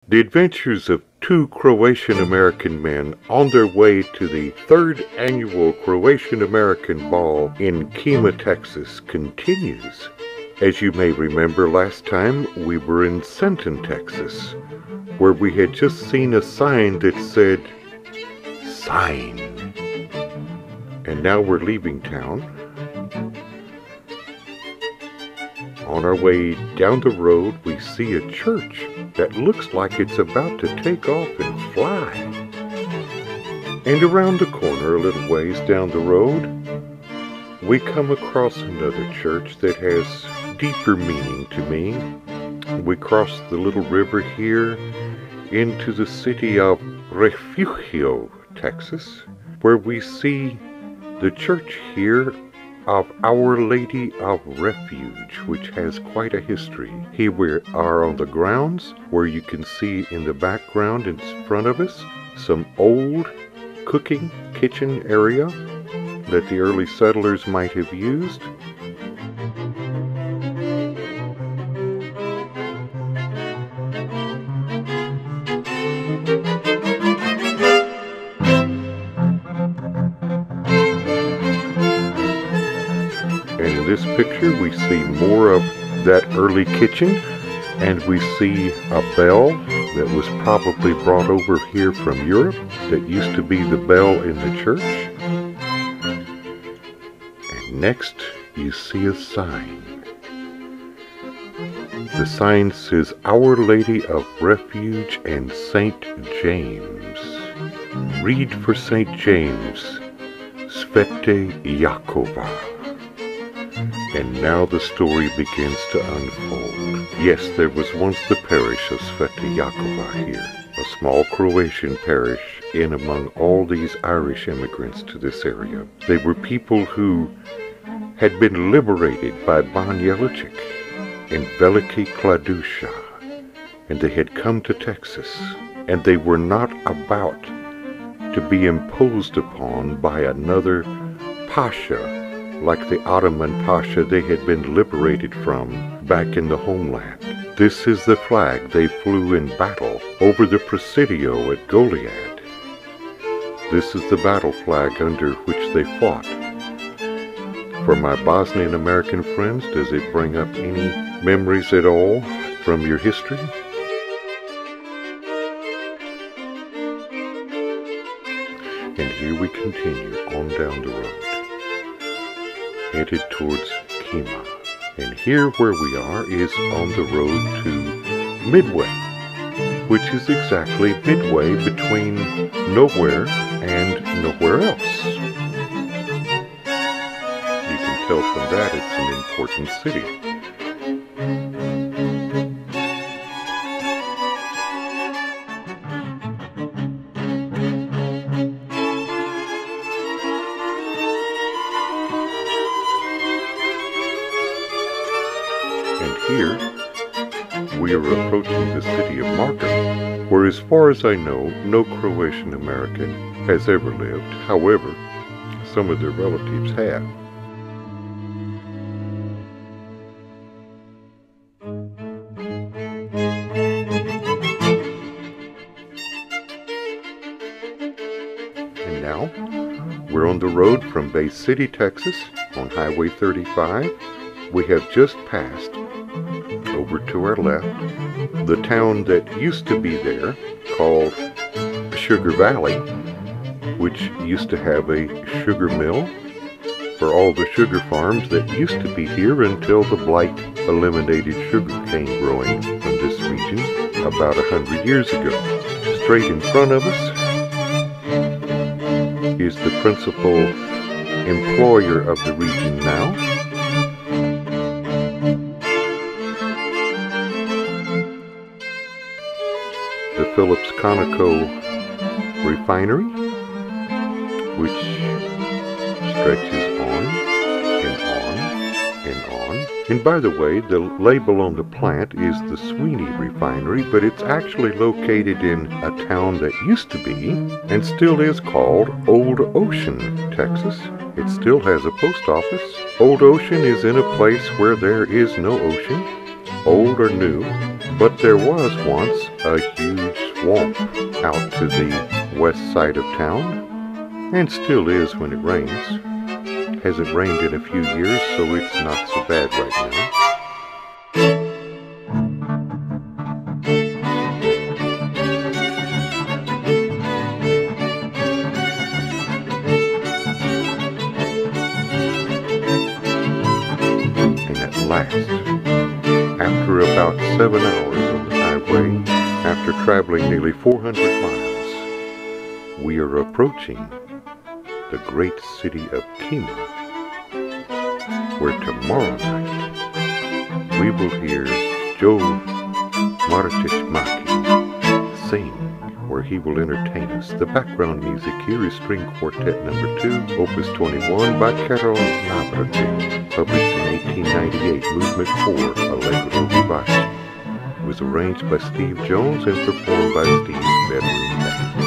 The adventures of two Croatian-American men on their way to the third annual Croatian-American Ball in Kemah, Texas continues. As you may remember, last time we were in Centon, Texas, where we had just seen a sign that said, "Sign." And now we're leaving town. On our way down the road, we see a church that looks like it's about to take off and fly. And around the corner, a little ways down the road, we come across another church that has deeper meaning to me. We cross the little river here into the city of Refugio, Texas, where we see the church here of Our Lady of Refuge, which has quite a history. Here we are on the grounds, where you can see in the background in front of us some old cooking kitchen area that the early settlers might have used. And in this picture we see more of that early kitchen, and we see a bell that was probably brought over here from Europe that used to be the bell in the church. And next you see a sign. The sign says Our Lady of Refuge and St. James. Read for St. James, Svete Jakova. And now the story begins to unfold. Yes, there was once the parish of Svete Jakova here, a small Croatian parish in among all these Irish immigrants to this area. They were people who had been liberated by Ban Jeličić in Veliki Kladusha, and they had come to Texas, and they were not about to be imposed upon by another pasha like the Ottoman Pasha they had been liberated from back in the homeland. This is the flag they flew in battle over the Presidio at Goliad. This is the battle flag under which they fought. For my Bosnian American friends, does it bring up any memories at all from your history? And here we continue on down the road, headed towards Kemah. And here where we are is on the road to Midway, which is exactly midway between nowhere and nowhere else. You can tell from that it's an important city. Here, we are approaching the city of Markham, where as far as I know, no Croatian American has ever lived. However, some of their relatives have. And now, we're on the road from Bay City, Texas, on Highway 35. We have just passed, over to our left, the town that used to be there, called Sugar Valley, which used to have a sugar mill for all the sugar farms that used to be here until the blight eliminated sugarcane growing from this region about 100 years ago. Straight in front of us is the principal employer of the region now. The Phillips Conoco refinery, which stretches on and on and on. And by the way, the label on the plant is the Sweeney Refinery, but it's actually located in a town that used to be and still is called Old Ocean, Texas. It still has a post office. Old Ocean is in a place where there is no ocean, old or new, but there was once a huge swamp out to the west side of town, and still is when it rains. Hasn't rained in a few years, so it's not so bad right now. And at last, after about 7 hours on the highway, after traveling nearly 400 miles, we are approaching the great city of Kemah, where tomorrow night we will hear Joe Martichmaki sing, where he will entertain us. The background music here is String Quartet No. 2, Opus 21 by Carol Navrate, published in 1898, Movement 4, Allegro Vivace. It was arranged by Steve Jones and performed by Steve's Bedroom Band.